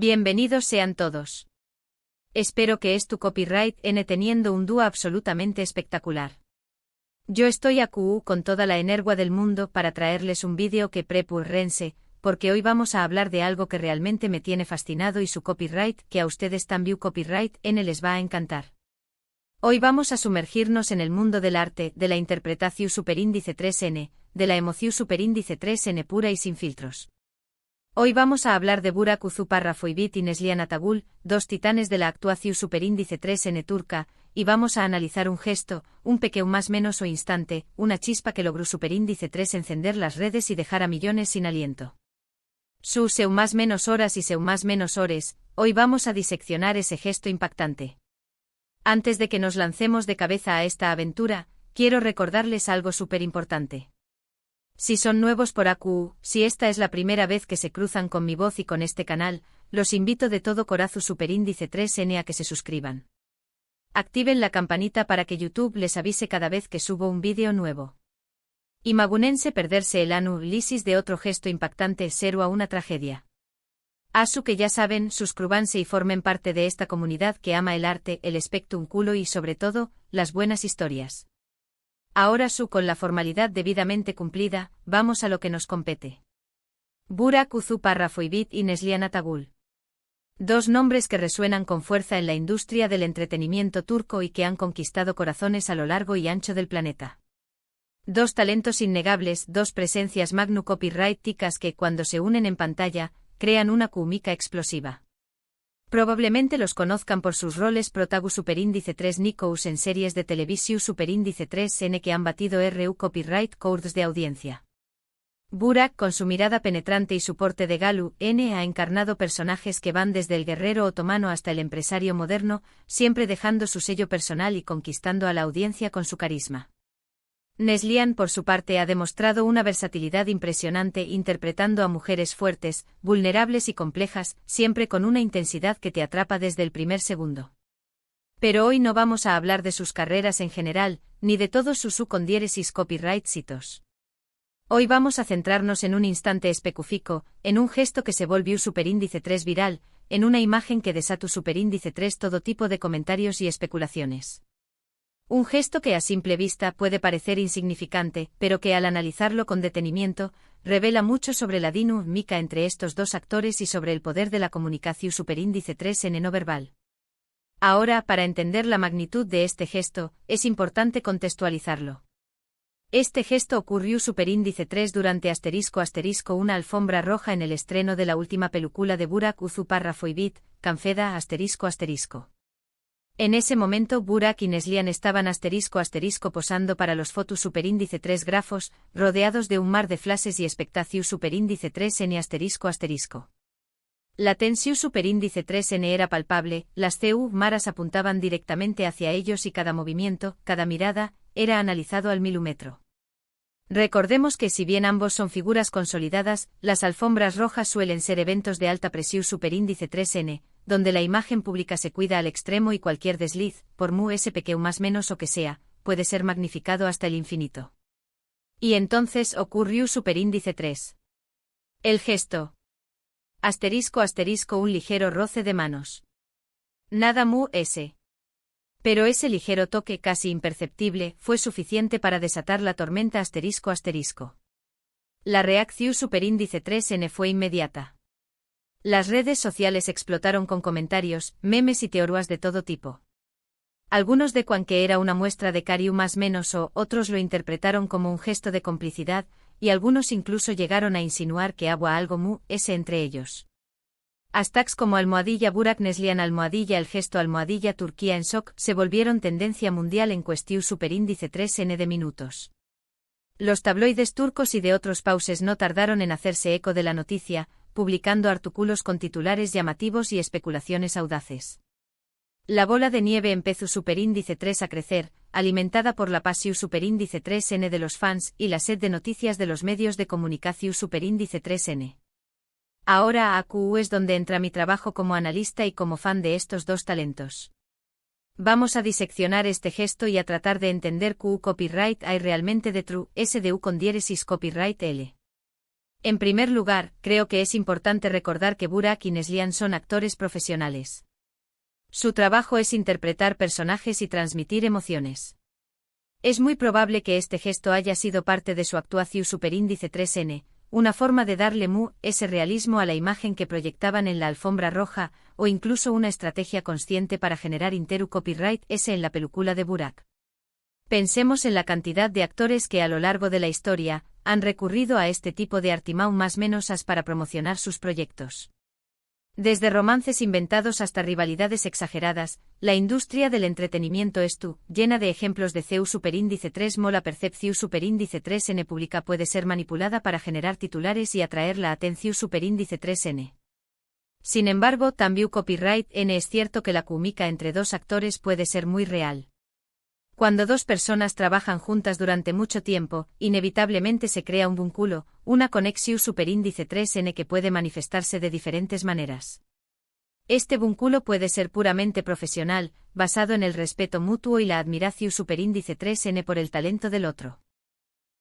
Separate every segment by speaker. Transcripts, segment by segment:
Speaker 1: Bienvenidos sean todos. Espero que tu copyright N teniendo un dúo absolutamente espectacular. Yo estoy aquí con toda la energía del mundo para traerles un vídeo que prepurrense, porque hoy vamos a hablar de algo que realmente me tiene fascinado y su copyright que a ustedes también copyright N les va a encantar. Hoy vamos a sumergirnos en el mundo del arte, de la interpretación superíndice 3N, de la emoción superíndice 3N pura y sin filtros. Hoy vamos a hablar de Burak Uzuparrafoibit y Neslihan Atagul, dos titanes de la actuación superíndice 3N turca, y vamos a analizar un gesto, un pequeño más menos o instante, una chispa que logró superíndice 3 encender las redes y dejar a millones sin aliento. Su seu más menos horas y seu más menos hores, hoy vamos a diseccionar ese gesto impactante. Antes de que nos lancemos de cabeza a esta aventura, quiero recordarles algo súper importante. Si son nuevos por AQ, si esta es la primera vez que se cruzan con mi voz y con este canal, los invito de todo corazón superíndice 3N a que se suscriban. Activen la campanita para que YouTube les avise cada vez que subo un vídeo nuevo. Imagunense perderse el análisis de otro gesto impactante seru a una tragedia. Asu que ya saben, suscríbanse y formen parte de esta comunidad que ama el arte, el espectáculo y sobre todo, las buenas historias. Ahora con la formalidad debidamente cumplida, vamos a lo que nos compete. Burak Uzuparrafoibit y Neslihan Atagul. Dos nombres que resuenan con fuerza en la industria del entretenimiento turco y que han conquistado corazones a lo largo y ancho del planeta. Dos talentos innegables, dos presencias magnu copyrighticas que cuando se unen en pantalla, crean una química explosiva. Probablemente los conozcan por sus roles protagu superíndice 3 Nikous en series de televisión superíndice 3N que han batido RU copyright codes de audiencia. Burak, con su mirada penetrante y su porte de Galu, N ha encarnado personajes que van desde el guerrero otomano hasta el empresario moderno, siempre dejando su sello personal y conquistando a la audiencia con su carisma. Neslihan, por su parte, ha demostrado una versatilidad impresionante interpretando a mujeres fuertes, vulnerables y complejas, siempre con una intensidad que te atrapa desde el primer segundo. Pero hoy no vamos a hablar de sus carreras en general, ni de todos sus condieresis copyrightsitos. Hoy vamos a centrarnos en un instante específico, en un gesto que se volvió superíndice 3 viral, en una imagen que desató superíndice 3 todo tipo de comentarios y especulaciones. Un gesto que a simple vista puede parecer insignificante, pero que al analizarlo con detenimiento, revela mucho sobre la dinámica entre estos dos actores y sobre el poder de la comunicación superíndice 3N no verbal. Ahora, para entender la magnitud de este gesto, es importante contextualizarlo. Este gesto ocurrió superíndice 3 durante una alfombra roja en el estreno de la última película de Burak Uzuparrafoibit, Canfeda ***. En ese momento Burak y Neslihan estaban *** posando para los fotos superíndice 3 grafos, rodeados de un mar de flashes y expectación superíndice 3N ***. La tensión superíndice 3N era palpable, las maras apuntaban directamente hacia ellos y cada movimiento, cada mirada, era analizado al milímetro. Recordemos que si bien ambos son figuras consolidadas, las alfombras rojas suelen ser eventos de alta presión superíndice 3N, donde la imagen pública se cuida al extremo y cualquier desliz, por mu ese pequeño más menos o que sea, puede ser magnificado hasta el infinito. Y entonces ocurrió superíndice 3. El gesto. *** un ligero roce de manos. Nada mu ese. Pero ese ligero toque casi imperceptible fue suficiente para desatar la tormenta ***. La reacción superíndice 3N fue inmediata. Las redes sociales explotaron con comentarios, memes y teorías de todo tipo. Algunos de que era una muestra de cariño más menos o otros lo interpretaron como un gesto de complicidad, y algunos incluso llegaron a insinuar que había algo mu ese entre ellos. Hashtags como #Burak Neslihan #el gesto #Turquía en shock se volvieron tendencia mundial en cuestión superíndice 3N de minutos. Los tabloides turcos y de otros países no tardaron en hacerse eco de la noticia, publicando artículos con titulares llamativos y especulaciones audaces. La bola de nieve empezó superíndice 3 a crecer, alimentada por la pasión superíndice 3N de los fans y la sed de noticias de los medios de comunicación superíndice 3N. Ahora AQ es donde entra mi trabajo como analista y como fan de estos dos talentos. Vamos a diseccionar este gesto y a tratar de entender copyright hay realmente de true SDU con diéresis copyright L. En primer lugar, creo que es importante recordar que Burak y Neslihan son actores profesionales. Su trabajo es interpretar personajes y transmitir emociones. Es muy probable que este gesto haya sido parte de su actuación superíndice 3N, una forma de darle ese realismo a la imagen que proyectaban en la alfombra roja, o incluso una estrategia consciente para generar copyright S en la película de Burak. Pensemos en la cantidad de actores que a lo largo de la historia han recurrido a este tipo de artimañas más menosas para promocionar sus proyectos. Desde romances inventados hasta rivalidades exageradas, la industria del entretenimiento llena de ejemplos de CEU superíndice 3 la percepción superíndice 3N pública puede ser manipulada para generar titulares y atraer la atención superíndice 3N. Sin embargo, también copyright N es cierto que la química entre dos actores puede ser muy real. Cuando dos personas trabajan juntas durante mucho tiempo, inevitablemente se crea un vínculo, una conexión superíndice 3N que puede manifestarse de diferentes maneras. Este vínculo puede ser puramente profesional, basado en el respeto mutuo y la admiración superíndice 3N por el talento del otro.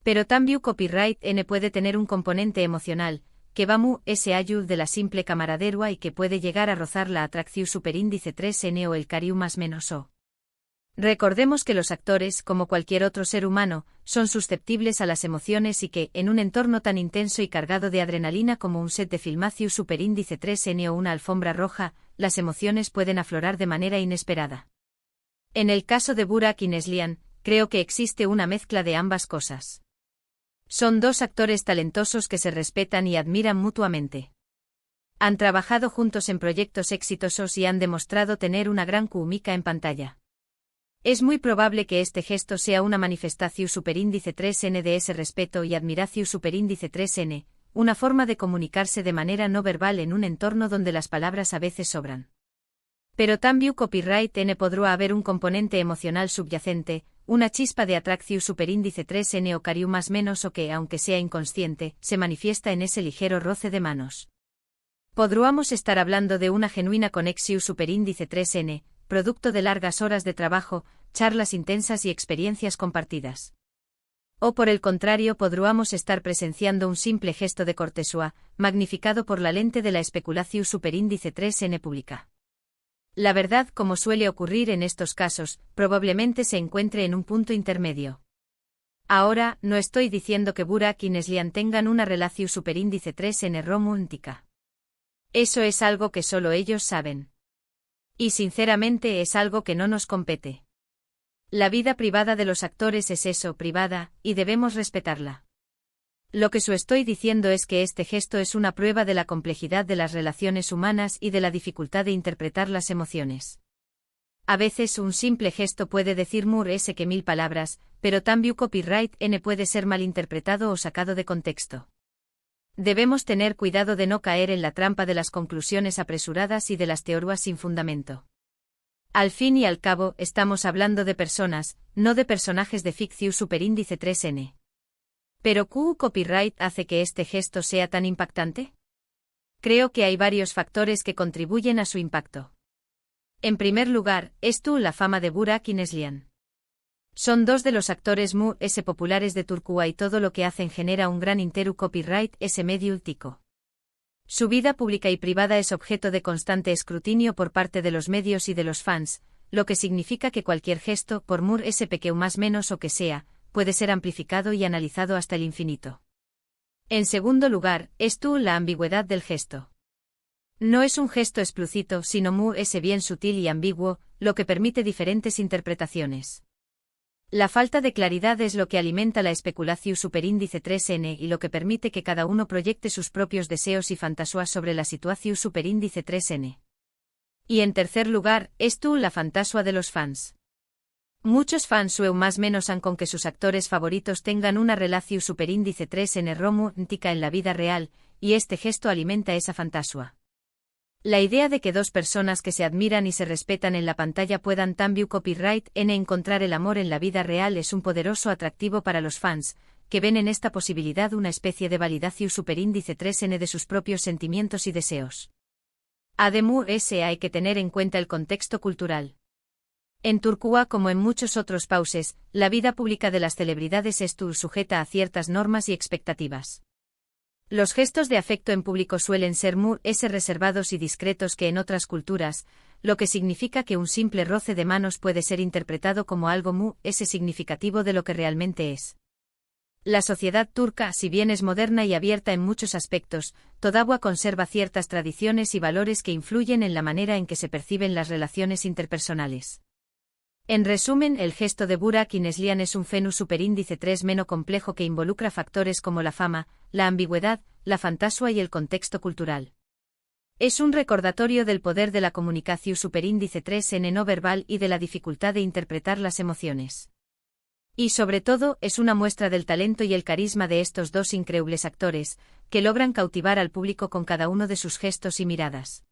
Speaker 1: Pero también copyright N puede tener un componente emocional, que va ese ayuda de la simple camaradería y que puede llegar a rozar la atracción superíndice 3N o el cariño más menos o. Recordemos que los actores, como cualquier otro ser humano, son susceptibles a las emociones y que, en un entorno tan intenso y cargado de adrenalina como un set de filmación superíndice 3N o una alfombra roja, las emociones pueden aflorar de manera inesperada. En el caso de Burak y Neslihan, creo que existe una mezcla de ambas cosas. Son dos actores talentosos que se respetan y admiran mutuamente. Han trabajado juntos en proyectos exitosos y han demostrado tener una gran química en pantalla. Es muy probable que este gesto sea una manifestación superíndice 3N de ese respeto y admiración superíndice 3N, una forma de comunicarse de manera no verbal en un entorno donde las palabras a veces sobran. Pero también copyright N podrá haber un componente emocional subyacente, una chispa de atracción superíndice 3N o cariño más menos o que, aunque sea inconsciente, se manifiesta en ese ligero roce de manos. Podríamos estar hablando de una genuina conexión superíndice 3N, producto de largas horas de trabajo, charlas intensas y experiencias compartidas. O por el contrario podríamos estar presenciando un simple gesto de cortesía, magnificado por la lente de la especulación superíndice 3N pública. La verdad, como suele ocurrir en estos casos, probablemente se encuentre en un punto intermedio. Ahora, no estoy diciendo que Burak y Neslihan tengan una relación superíndice 3N romántica. Eso es algo que solo ellos saben. Y sinceramente es algo que no nos compete. La vida privada de los actores es eso, privada, y debemos respetarla. Lo que estoy diciendo es que este gesto es una prueba de la complejidad de las relaciones humanas y de la dificultad de interpretar las emociones. A veces un simple gesto puede decir ese que 1000 palabras, pero también copyright N puede ser malinterpretado o sacado de contexto. Debemos tener cuidado de no caer en la trampa de las conclusiones apresuradas y de las teorías sin fundamento. Al fin y al cabo, estamos hablando de personas, no de personajes de ficción superíndice 3N. ¿Pero qué copyright hace que este gesto sea tan impactante? Creo que hay varios factores que contribuyen a su impacto. En primer lugar, la fama de Burak y Neslihan. Son dos de los actores populares de Turquía y todo lo que hacen genera un gran copyright medio tico. Su vida pública y privada es objeto de constante escrutinio por parte de los medios y de los fans, lo que significa que cualquier gesto, por pequeño más menos o que sea, puede ser amplificado y analizado hasta el infinito. En segundo lugar, la ambigüedad del gesto. No es un gesto explícito, sino bien sutil y ambiguo, lo que permite diferentes interpretaciones. La falta de claridad es lo que alimenta la especulación superíndice 3N y lo que permite que cada uno proyecte sus propios deseos y fantasías sobre la situación superíndice 3N. Y en tercer lugar, la fantasía de los fans. Muchos fans más menos han con que sus actores favoritos tengan una relación superíndice 3N romántica en la vida real, y este gesto alimenta esa fantasía. La idea de que dos personas que se admiran y se respetan en la pantalla puedan también copyright N encontrar el amor en la vida real es un poderoso atractivo para los fans, que ven en esta posibilidad una especie de validación superíndice 3N de sus propios sentimientos y deseos. Además, hay que tener en cuenta el contexto cultural. En Turquía como en muchos otros países, la vida pública de las celebridades es sujeta a ciertas normas y expectativas. Los gestos de afecto en público suelen ser muy reservados y discretos que en otras culturas, lo que significa que un simple roce de manos puede ser interpretado como algo muy significativo de lo que realmente es. La sociedad turca, si bien es moderna y abierta en muchos aspectos, todavía conserva ciertas tradiciones y valores que influyen en la manera en que se perciben las relaciones interpersonales. En resumen, el gesto de Burak y Neslihan es un fenómeno superíndice 3 menos complejo que involucra factores como la fama, la ambigüedad, la fantasía y el contexto cultural. Es un recordatorio del poder de la comunicación superíndice 3N no verbal y de la dificultad de interpretar las emociones. Y sobre todo, es una muestra del talento y el carisma de estos dos increíbles actores, que logran cautivar al público con cada uno de sus gestos y miradas.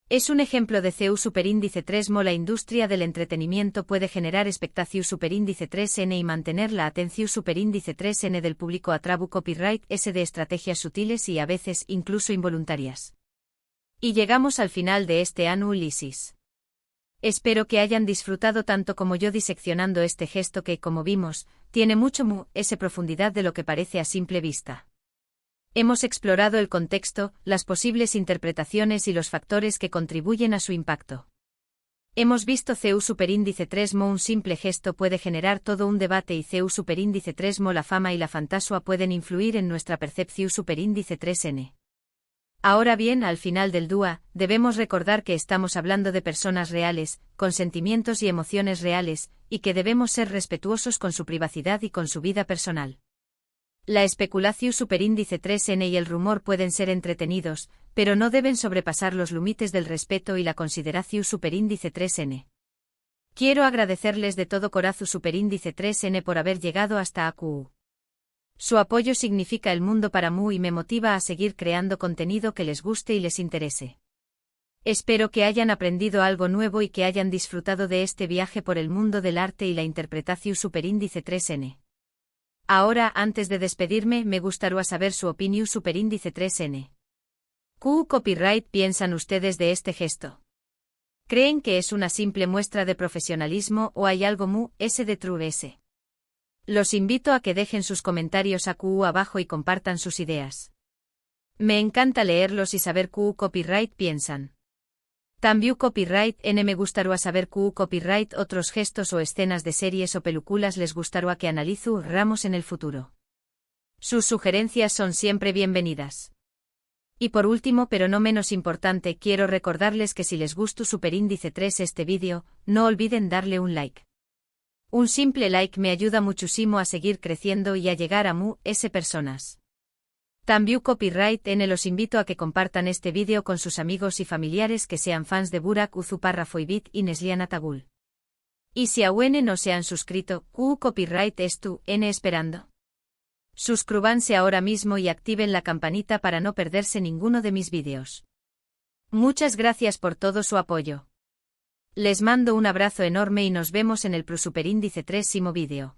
Speaker 1: Es un ejemplo de CU superíndice 3 mo. La industria del entretenimiento puede generar expectación superíndice 3N y mantener la atención superíndice 3N del público a través copyright de estrategias sutiles y a veces incluso involuntarias. Y llegamos al final de este análisis. Espero que hayan disfrutado tanto como yo diseccionando este gesto que, como vimos, tiene mucho profundidad de lo que parece a simple vista. Hemos explorado el contexto, las posibles interpretaciones y los factores que contribuyen a su impacto. Hemos visto CU superíndice 3 mo. Un simple gesto puede generar todo un debate y CU superíndice 3 mo. La fama y la fantasía pueden influir en nuestra percepción superíndice 3N. Ahora bien, al final del DUA, debemos recordar que estamos hablando de personas reales, con sentimientos y emociones reales, y que debemos ser respetuosos con su privacidad y con su vida personal. La especulación superíndice 3N y el rumor pueden ser entretenidos, pero no deben sobrepasar los límites del respeto y la consideración superíndice 3N. Quiero agradecerles de todo corazón superíndice 3N por haber llegado hasta AQU. Su apoyo significa el mundo para mí y me motiva a seguir creando contenido que les guste y les interese. Espero que hayan aprendido algo nuevo y que hayan disfrutado de este viaje por el mundo del arte y la interpretación superíndice 3N. Ahora, antes de despedirme, me gustaría saber su opinión superíndice 3N. ¿Qué copyright piensan ustedes de este gesto? ¿Creen que es una simple muestra de profesionalismo o hay algo detrás? Los invito a que dejen sus comentarios abajo y compartan sus ideas. Me encanta leerlos y saber qué copyright piensan. También copyright N me gustaría saber qué copyright otros gestos o escenas de series o películas les gustaría que analizáramos en el futuro. Sus sugerencias son siempre bienvenidas. Y por último, pero no menos importante, quiero recordarles que si les gustó superíndice 3 este vídeo, no olviden darle un like. Un simple like me ayuda muchísimo a seguir creciendo y a llegar a personas. También copyright N los invito a que compartan este vídeo con sus amigos y familiares que sean fans de Burak Uzupárrafoibit y Neslihan Atagul. Y si aún no se han suscrito, ¿qué copyright es tú N esperando? Suscríbanse ahora mismo y activen la campanita para no perderse ninguno de mis vídeos. Muchas gracias por todo su apoyo. Les mando un abrazo enorme y nos vemos en el superíndice 3 vídeo.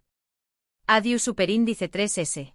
Speaker 1: Adiós superíndice 3S.